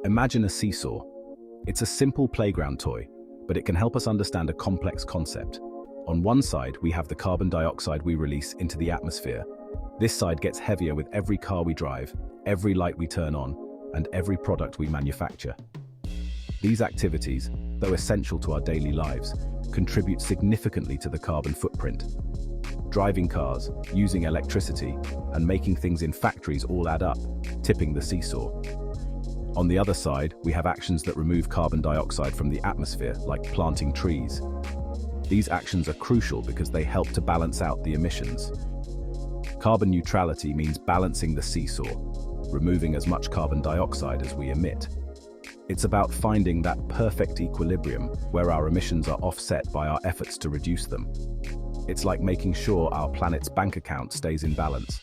Imagine a seesaw. It's a simple playground toy, but it can help us understand a complex concept. On one side, we have the carbon dioxide we release into the atmosphere. This side gets heavier with every car we drive, every light we turn on, and every product we manufacture. These activities, though essential to our daily lives, contribute significantly to the carbon footprint. Driving cars, using electricity, and making things in factories all add up, tipping the seesaw. On the other side, we have actions that remove carbon dioxide from the atmosphere, like planting trees. These actions are crucial because they help to balance out the emissions. Carbon neutrality means balancing the seesaw, removing as much carbon dioxide as we emit. It's about finding that perfect equilibrium where our emissions are offset by our efforts to reduce them. It's like making sure our planet's bank account stays in balance.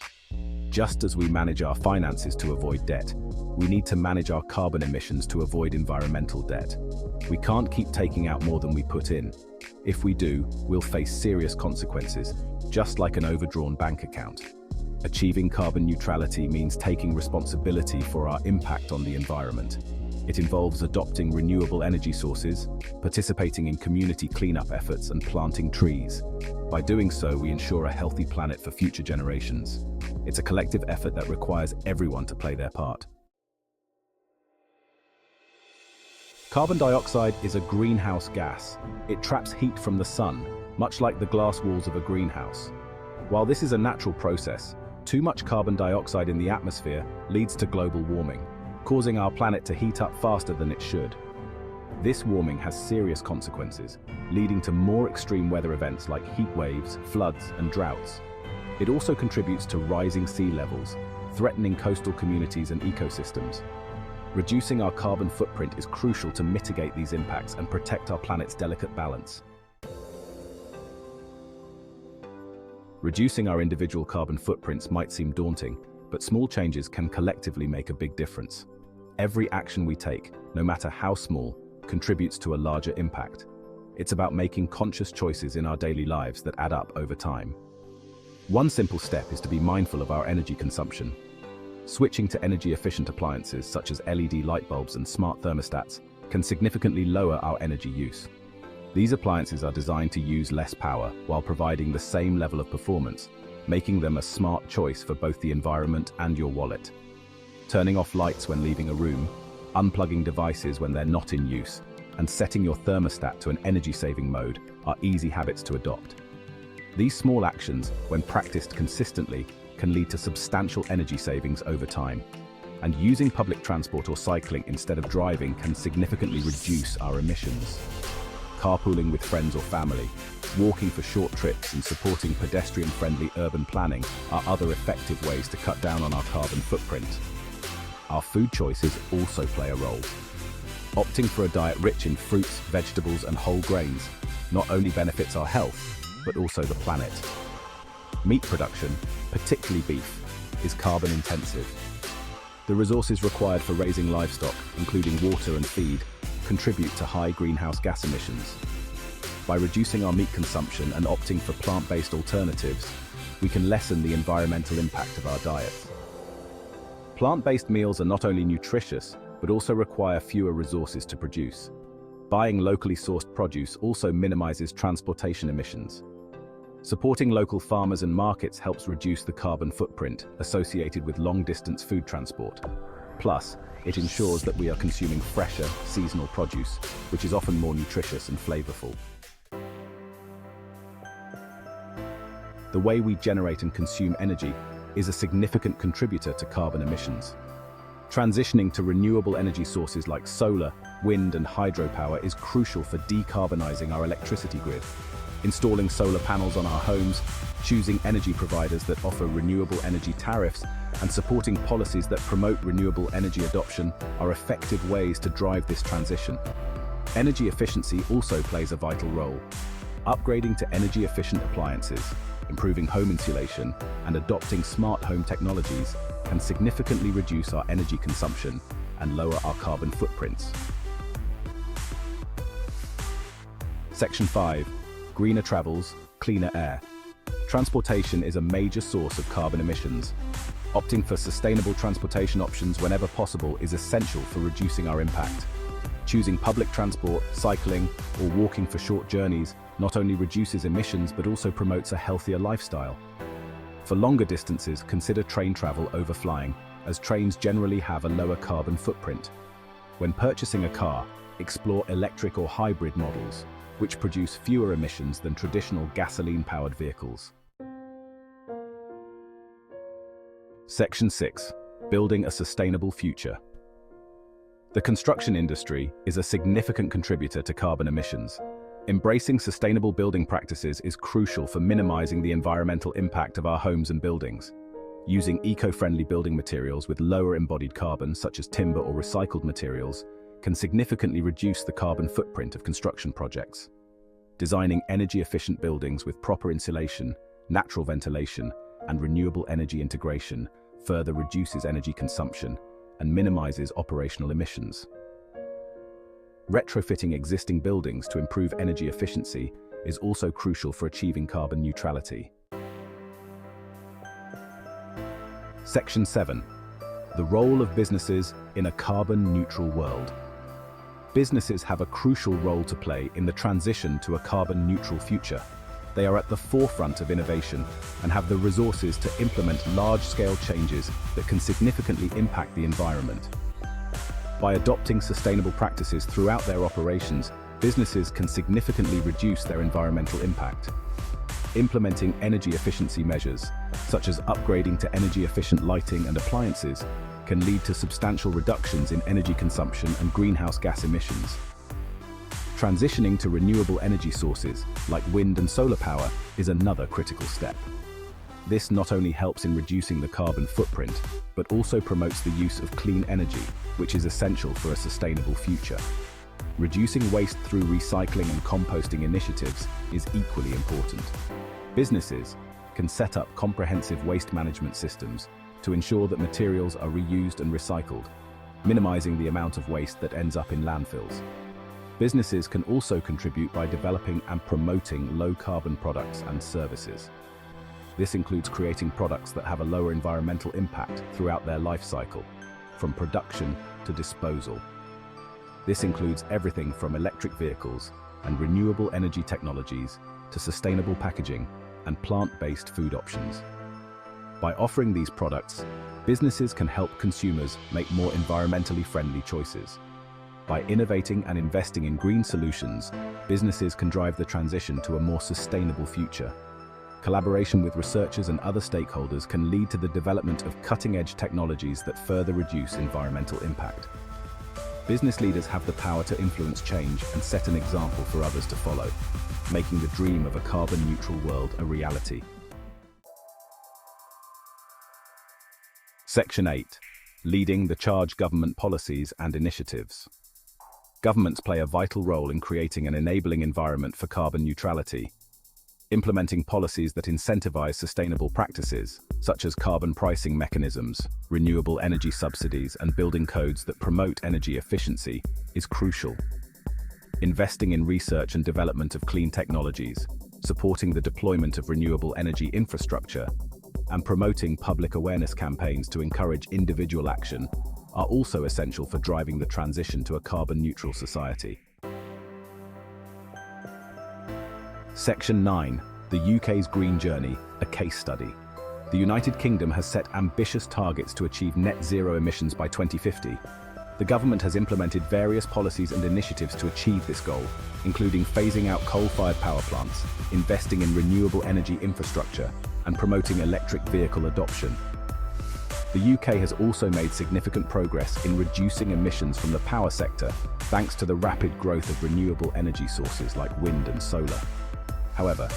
Just as we manage our finances to avoid debt, we need to manage our carbon emissions to avoid environmental debt. We can't keep taking out more than we put in. If we do, we'll face serious consequences, just like an overdrawn bank account. Achieving carbon neutrality means taking responsibility for our impact on the environment. It involves adopting renewable energy sources, participating in community cleanup efforts, and planting trees. By doing so, we ensure a healthy planet for future generations. It's a collective effort that requires everyone to play their part. Carbon dioxide is a greenhouse gas. It traps heat from the sun, much like the glass walls of a greenhouse. While this is a natural process, too much carbon dioxide in the atmosphere leads to global warming, causing our planet to heat up faster than it should. This warming has serious consequences, leading to more extreme weather events like heat waves, floods, and droughts. It also contributes to rising sea levels, threatening coastal communities and ecosystems. Reducing our carbon footprint is crucial to mitigate these impacts and protect our planet's delicate balance. Reducing our individual carbon footprints might seem daunting, but small changes can collectively make a big difference. Every action we take, no matter how small, contributes to a larger impact. It's about making conscious choices in our daily lives that add up over time. One simple step is to be mindful of our energy consumption. Switching to energy-efficient appliances such as LED light bulbs and smart thermostats can significantly lower our energy use. These appliances are designed to use less power while providing the same level of performance, making them a smart choice for both the environment and your wallet. Turning off lights when leaving a room, unplugging devices when they're not in use, and setting your thermostat to an energy-saving mode are easy habits to adopt. These small actions, when practiced consistently, can lead to substantial energy savings over time. And using public transport or cycling instead of driving can significantly reduce our emissions. Carpooling with friends or family, walking for short trips, and supporting pedestrian-friendly urban planning are other effective ways to cut down on our carbon footprint. Our food choices also play a role. Opting for a diet rich in fruits, vegetables, and whole grains not only benefits our health, but also the planet. Meat production, particularly beef, is carbon intensive. The resources required for raising livestock, including water and feed, contribute to high greenhouse gas emissions. By reducing our meat consumption and opting for plant-based alternatives, we can lessen the environmental impact of our diets. Plant-based meals are not only nutritious, but also require fewer resources to produce. Buying locally sourced produce also minimizes transportation emissions. Supporting local farmers and markets helps reduce the carbon footprint associated with long-distance food transport. Plus, it ensures that we are consuming fresher, seasonal produce, which is often more nutritious and flavorful. The way we generate and consume energy is a significant contributor to carbon emissions. Transitioning to renewable energy sources like solar, wind, and hydropower is crucial for decarbonizing our electricity grid. Installing solar panels on our homes, choosing energy providers that offer renewable energy tariffs, and supporting policies that promote renewable energy adoption are effective ways to drive this transition. Energy efficiency also plays a vital role. Upgrading to energy-efficient appliances, improving home insulation, and adopting smart home technologies can significantly reduce our energy consumption and lower our carbon footprints. Section 5. Greener travels, cleaner air. Transportation is a major source of carbon emissions. Opting for sustainable transportation options whenever possible is essential for reducing our impact. Choosing public transport, cycling, or walking for short journeys not only reduces emissions but also promotes a healthier lifestyle. For longer distances, consider train travel over flying, as trains generally have a lower carbon footprint. When purchasing a car, explore electric or hybrid models, which produce fewer emissions than traditional gasoline-powered vehicles. Section 6. Building a sustainable future. The construction industry is a significant contributor to carbon emissions. Embracing sustainable building practices is crucial for minimizing the environmental impact of our homes and buildings. Using eco-friendly building materials with lower embodied carbon, such as timber or recycled materials, can significantly reduce the carbon footprint of construction projects. Designing energy-efficient buildings with proper insulation, natural ventilation, and renewable energy integration further reduces energy consumption and minimizes operational emissions. Retrofitting existing buildings to improve energy efficiency is also crucial for achieving carbon neutrality. Section 7. The role of businesses in a carbon-neutral world. Businesses have a crucial role to play in the transition to a carbon-neutral future. They are at the forefront of innovation and have the resources to implement large-scale changes that can significantly impact the environment. By adopting sustainable practices throughout their operations, businesses can significantly reduce their environmental impact. Implementing energy efficiency measures, such as upgrading to energy-efficient lighting and appliances, can lead to substantial reductions in energy consumption and greenhouse gas emissions. Transitioning to renewable energy sources, like wind and solar power, is another critical step. This not only helps in reducing the carbon footprint, but also promotes the use of clean energy, which is essential for a sustainable future. Reducing waste through recycling and composting initiatives is equally important. Businesses can set up comprehensive waste management systems to ensure that materials are reused and recycled, minimizing the amount of waste that ends up in landfills. Businesses can also contribute by developing and promoting low-carbon products and services. This includes creating products that have a lower environmental impact throughout their life cycle, from production to disposal. This includes everything from electric vehicles and renewable energy technologies to sustainable packaging and plant-based food options. By offering these products, businesses can help consumers make more environmentally friendly choices. By innovating and investing in green solutions, businesses can drive the transition to a more sustainable future. Collaboration with researchers and other stakeholders can lead to the development of cutting-edge technologies that further reduce environmental impact. Business leaders have the power to influence change and set an example for others to follow, making the dream of a carbon-neutral world a reality. Section 8. Leading the charge government policies and initiatives. Governments play a vital role in creating an enabling environment for carbon neutrality. Implementing policies that incentivize sustainable practices, such as carbon pricing mechanisms, renewable energy subsidies, and building codes that promote energy efficiency, is crucial. Investing in research and development of clean technologies, supporting the deployment of renewable energy infrastructure, and promoting public awareness campaigns to encourage individual action are also essential for driving the transition to a carbon-neutral society. Section 9. The UK's Green Journey, a case study. The United Kingdom has set ambitious targets to achieve net zero emissions by 2050. The government has implemented various policies and initiatives to achieve this goal, including phasing out coal-fired power plants, investing in renewable energy infrastructure, and promoting electric vehicle adoption. The UK has also made significant progress in reducing emissions from the power sector, thanks to the rapid growth of renewable energy sources like wind and solar. However,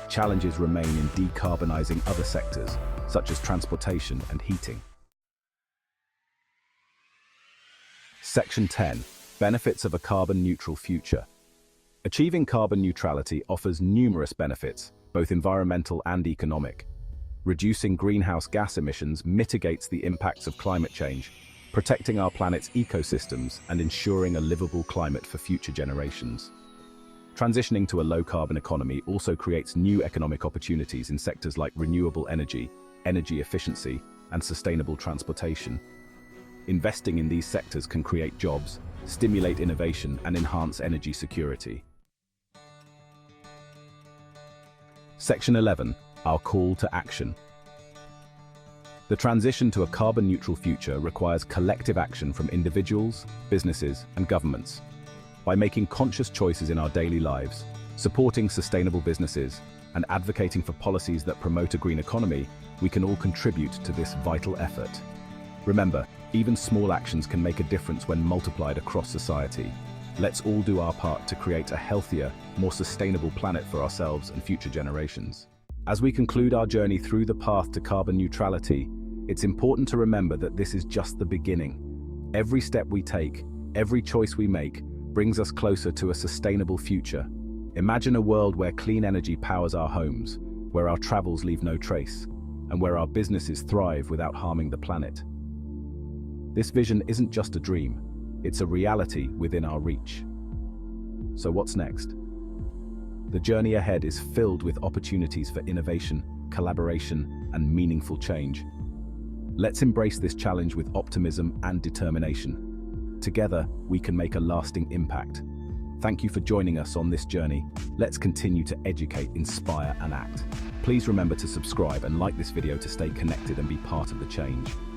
challenges remain in decarbonising other sectors, such as transportation and heating. Section 10. Benefits of a carbon-neutral future. Achieving carbon neutrality offers numerous benefits, both environmental and economic. Reducing greenhouse gas emissions mitigates the impacts of climate change, protecting our planet's ecosystems and ensuring a livable climate for future generations. Transitioning to a low-carbon economy also creates new economic opportunities in sectors like renewable energy, energy efficiency, and sustainable transportation. Investing in these sectors can create jobs, stimulate innovation, and enhance energy security. Section 11. Our call to action. The transition to a carbon-neutral future requires collective action from individuals, businesses, and governments. By making conscious choices in our daily lives, supporting sustainable businesses, and advocating for policies that promote a green economy, we can all contribute to this vital effort. Remember, even small actions can make a difference when multiplied across society. Let's all do our part to create a healthier, more sustainable planet for ourselves and future generations. As we conclude our journey through the path to carbon neutrality, it's important to remember that this is just the beginning. Every step we take, every choice we make, brings us closer to a sustainable future. Imagine a world where clean energy powers our homes, where our travels leave no trace, and where our businesses thrive without harming the planet. This vision isn't just a dream, it's a reality within our reach. So what's next? The journey ahead is filled with opportunities for innovation, collaboration, and meaningful change. Let's embrace this challenge with optimism and determination. Together, we can make a lasting impact. Thank you for joining us on this journey. Let's continue to educate, inspire, and act. Please remember to subscribe and like this video to stay connected and be part of the change.